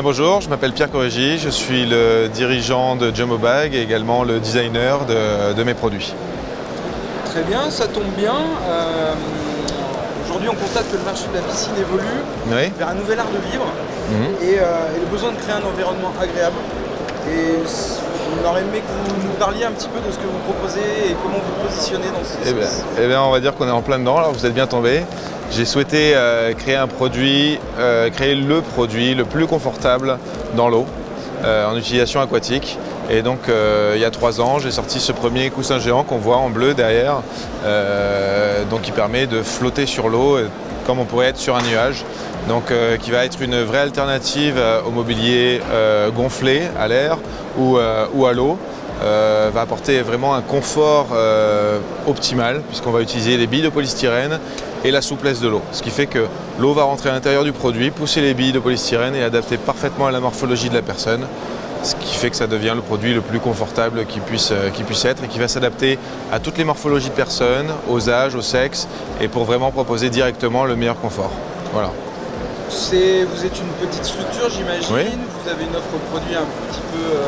Bien, bonjour, je m'appelle Pierre Corrigi, je suis le dirigeant de Jumbo Bag et également le designer de mes produits. Très bien, ça tombe bien. Aujourd'hui, on constate que le marché de la piscine évolue vers un nouvel art de vivre et le besoin de créer un environnement agréable. Et on aurait aimé que vous nous parliez un petit peu de ce que vous proposez et comment vous positionnez dans ce sens. Eh bien, on va dire qu'on est en plein dedans, alors vous êtes bien tombé. J'ai souhaité créer le produit le plus confortable dans l'eau, en utilisation aquatique. Et donc, il y a 3 ans, j'ai sorti ce premier coussin géant qu'on voit en bleu derrière, donc qui permet de flotter sur l'eau comme on pourrait être sur un nuage. Donc, qui va être une vraie alternative au mobilier gonflé à l'air ou à l'eau. Va apporter vraiment un confort optimal puisqu'on va utiliser les billes de polystyrène et la souplesse de l'eau. Ce qui fait que l'eau va rentrer à l'intérieur du produit, pousser les billes de polystyrène et adapter parfaitement à la morphologie de la personne. Ce qui fait que ça devient le produit le plus confortable qui puisse être et qui va s'adapter à toutes les morphologies de personnes, aux âges, au sexe et pour vraiment proposer directement le meilleur confort. Voilà. Vous êtes une petite structure, j'imagine. Oui. Vous avez une offre produit un petit peu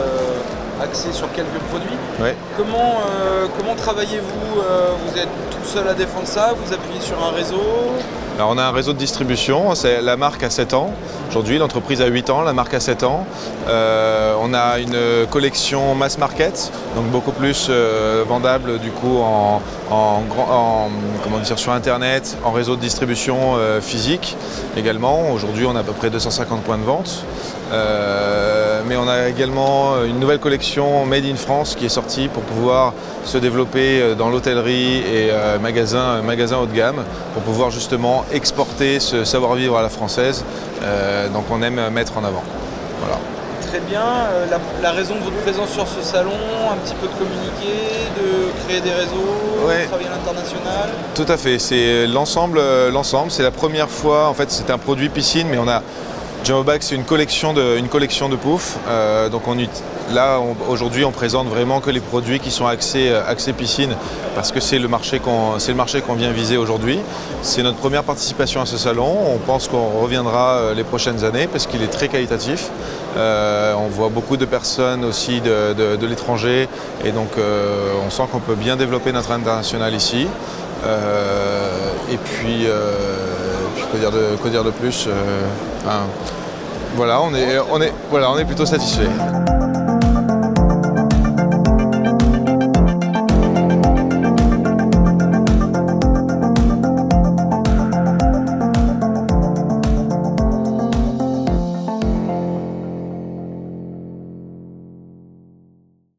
axée sur quelques produits. Oui. Comment travaillez-vous? Vous êtes tout seul à défendre ça? Vous appuyez sur un réseau? Alors on a un réseau de distribution, la marque a 7 ans. Aujourd'hui, l'entreprise a 8 ans, la marque a 7 ans. On a une collection mass market, donc beaucoup plus vendable du coup sur Internet, en réseau de distribution physique également. Aujourd'hui, on a à peu près 250 points de vente. Mais on a également une nouvelle collection Made in France qui est sortie pour pouvoir se développer dans l'hôtellerie et magasins haut de gamme pour pouvoir justement exporter ce savoir-vivre à la française. Donc on aime mettre en avant. Voilà. Très bien. La raison de votre présence sur ce salon, un petit peu de communiquer, de créer des réseaux, de travailler à l'international? Tout à fait. C'est l'ensemble. C'est la première fois. En fait, c'est un produit piscine, mais on a Jumbo Bag, c'est une collection de poufs. Donc aujourd'hui, on présente vraiment que les produits qui sont axés piscine parce que c'est le marché qu'on vient viser aujourd'hui. C'est notre première participation à ce salon. On pense qu'on reviendra les prochaines années parce qu'il est très qualitatif. On voit beaucoup de personnes aussi de l'étranger et donc on sent qu'on peut bien développer notre international ici. Et puis quoi dire de plus, voilà, on est plutôt satisfait.